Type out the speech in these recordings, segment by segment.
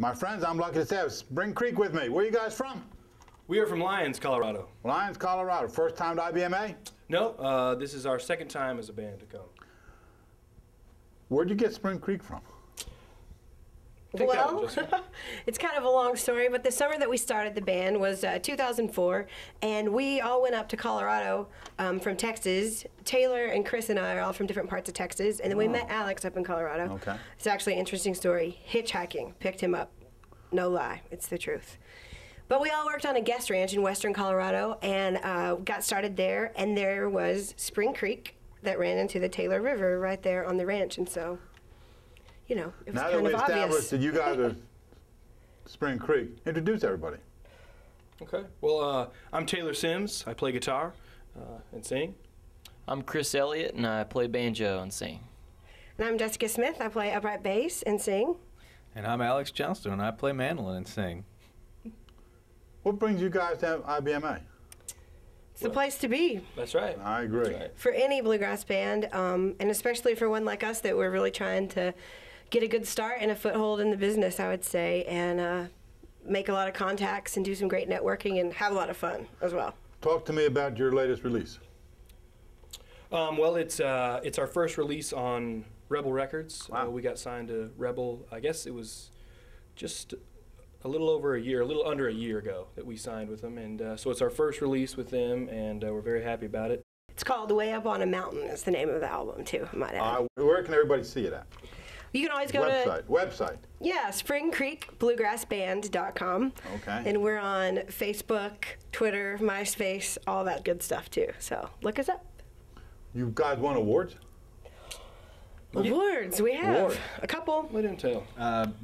My friends, I'm lucky to have Spring Creek with me. Where are you guys from? We are from Lyons, Colorado. Lyons, Colorado. First time to IBMA? No, this is our second time as a band to come. Where'd you get Spring Creek from? Well, it's kind of a long story, but the summer that we started the band was 2004, and we all went up to Colorado from Texas. Taylor and Chris and I are all from different parts of Texas, and then we met Alex up in Colorado. Okay. It's actually an interesting story. Hitchhiking picked him up. No lie, it's the truth. But we all worked on a guest ranch in western Colorado and got started there, and there was Spring Creek that ran into the Taylor River right there on the ranch, and so, you know, it was now kind that of we established obvious. that you guys are Spring Creek, introduce everybody. Okay. Well, I'm Taylor Sims. I play guitar and sing. I'm Chris Elliott, and I play banjo and sing. And I'm Jessica Smith. I play upright bass and sing. And I'm Alex Johnston, and I play mandolin and sing. What brings you guys to IBMA? It's the place to be That's right. I agree. That's right. for any bluegrass band, and especially for one like us that we're really trying to get a good start and a foothold in the business, I would say, and make a lot of contacts and do some great networking and have a lot of fun as well. Talk to me about your latest release. Well, it's our first release on Rebel Records. Wow. We got signed to Rebel, I guess it was just a little over a year, a little under a year ago that we signed with them. And so it's our first release with them, and we're very happy about it. It's called Way Up on a Mountain is the name of the album, too, I might add. Where can everybody see it at? You can always go Website. Yeah, springcreekbluegrassband.com. Okay. And we're on Facebook, Twitter, MySpace, all that good stuff, too. So look us up. You guys won awards? Awards, we have Award. a couple. Let him tell.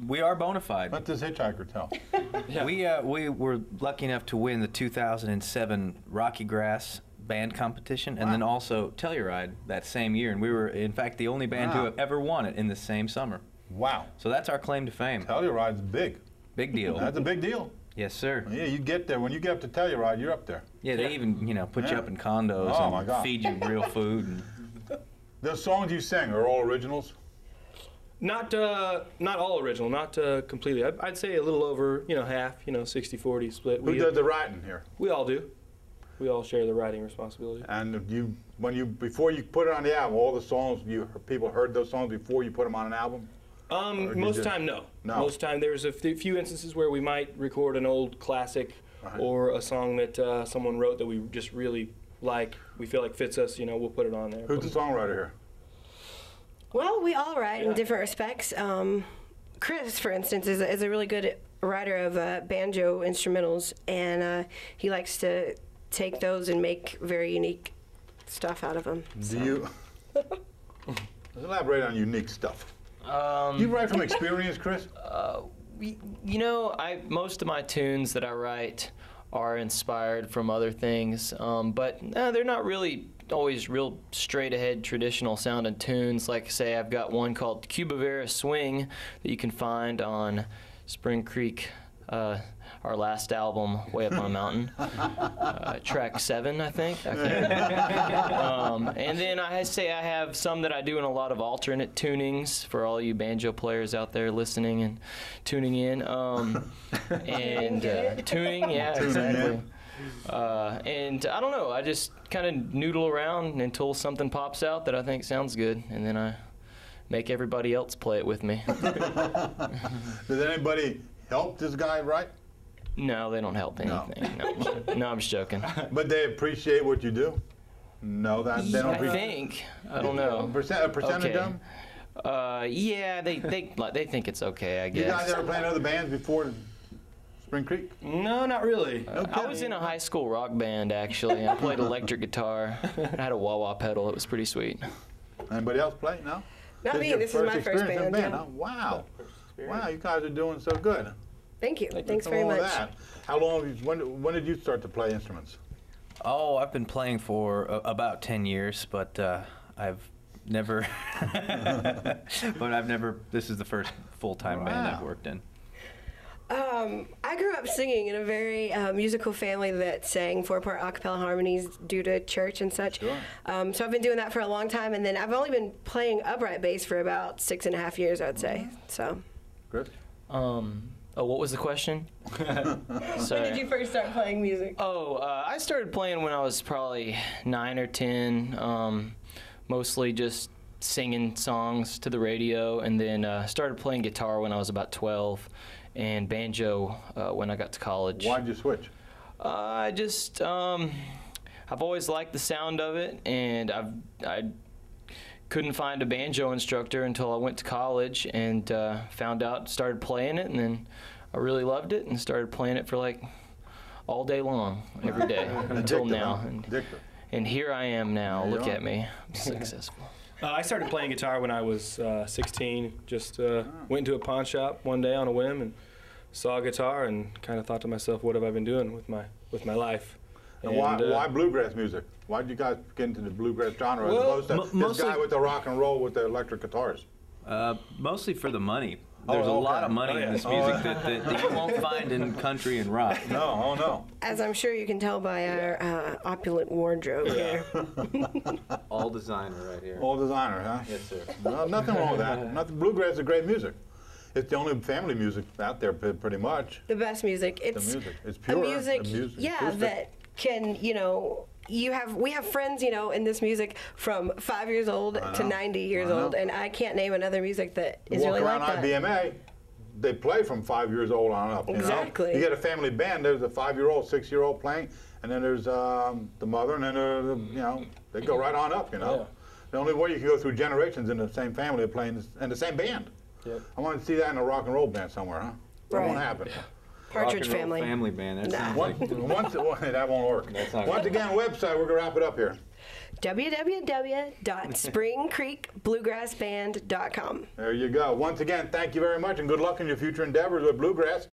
We are bona fide. What does Hitchhiker tell? Yeah. We were lucky enough to win the 2007 Rocky Grass band competition, and then also Telluride that same year. And we were, in fact, the only band to have ever won it in the same summer. Wow. So that's our claim to fame. Telluride's big. Big deal. That's a big deal. Yes, sir. Yeah, you get there. When you get up to Telluride, you're up there. Yeah, they even, you know, put you up in condos Oh, my and God. feed you real food. And The songs you sing are all originals? Not all original, not completely. I'd say a little over, half, 60-40 split. Who does the writing here? We all do. We all share the writing responsibility. And before you put it on the album, all the songs, people heard those songs before you put them on an album? Most of the time, no. Most of the time, there's a few instances where we might record an old classic or a song that someone wrote that we just really like, we feel like fits us, we'll put it on there. Who's the songwriter here? Well, we all write in different respects. Chris, for instance, is a really good writer of banjo instrumentals, and he likes to take those and make very unique stuff out of them. Do you elaborate on unique stuff? You write from experience, Chris? Most of my tunes that I write are inspired from other things, but they're not really always real straight ahead traditional sounding tunes. Like, say, I've got one called Cuba Vera Swing that you can find on Spring Creek, our last album, Way Up on a Mountain, track 7, I think. And then I have some that I do in a lot of alternate tunings for all you banjo players out there listening and tuning in. Tuning, yeah, exactly. And I don't know, I just kind of noodle around until something pops out that I think sounds good, and then I make everybody else play it with me. Does anybody help this guy write? No, they don't help anything. No, I'm just joking. But they appreciate what you do? No, they don't appreciate. I don't know. A percent of them? Yeah, they think it's okay, I guess. You guys ever play in other bands before Spring Creek? No, not really. I was in a high school rock band, actually. I played electric guitar. I had a wah-wah pedal. It was pretty sweet. Anybody else play? No? Not me. This is my first experience in band. Huh? Wow. Wow, you guys are doing so good. Thank you. Thanks very much. How long? When did you start to play instruments? Oh, I've been playing for about 10 years, but I've never. This is the first full-time band I've worked in. I grew up singing in a very musical family that sang 4-part a cappella harmonies due to church and such. Sure. So I've been doing that for a long time, and then I've only been playing upright bass for about 6.5 years, I'd say. So. Good. Oh, what was the question? When Sorry. did you first start playing music? Oh, I started playing when I was probably 9 or 10, mostly just singing songs to the radio, and then started playing guitar when I was about 12, and banjo when I got to college. Why'd you switch? I just, I've always liked the sound of it, and I couldn't find a banjo instructor until I went to college and started playing it, and then I really loved it and started playing it for like all day long, every day, until now. And here I am now. Look at me. I'm successful. I started playing guitar when I was 16. Just went into a pawn shop one day on a whim and saw a guitar and kind of thought to myself, what have I been doing with my life? And why bluegrass music? Why did you guys get into the bluegrass genre as opposed to this guy with the rock and roll with the electric guitars? Mostly for the money. There's a lot of money in this music that you won't find in country and rock. No, no. As I'm sure you can tell by our opulent wardrobe here. All designer right here. All designer, huh? Yes, sir. No, nothing wrong with that. Bluegrass is great music. It's the only family music out there, pretty much. The best music. It's the music. It's pure. music, acoustic. that can, we have friends, in this music from 5 years old to 90 years old, and I can't name another music that is really like that. Walk around IBMA, they play from 5 years old on up. Exactly. You get a family band, there's a 5-year-old, 6-year-old playing, and then there's the mother, and then they go right on up, Yeah. The only way you can go through generations in the same family of playing in the same band. Yep. I want to see that in a rock and roll band somewhere, huh? That won't happen. Yeah. Partridge Rock and roll Family. Family band. That sounds like That won't work. That's not Once good. again, website, we're going to wrap it up here. www.springcreekbluegrassband.com. There you go. Once again, thank you very much, and good luck in your future endeavors with Bluegrass.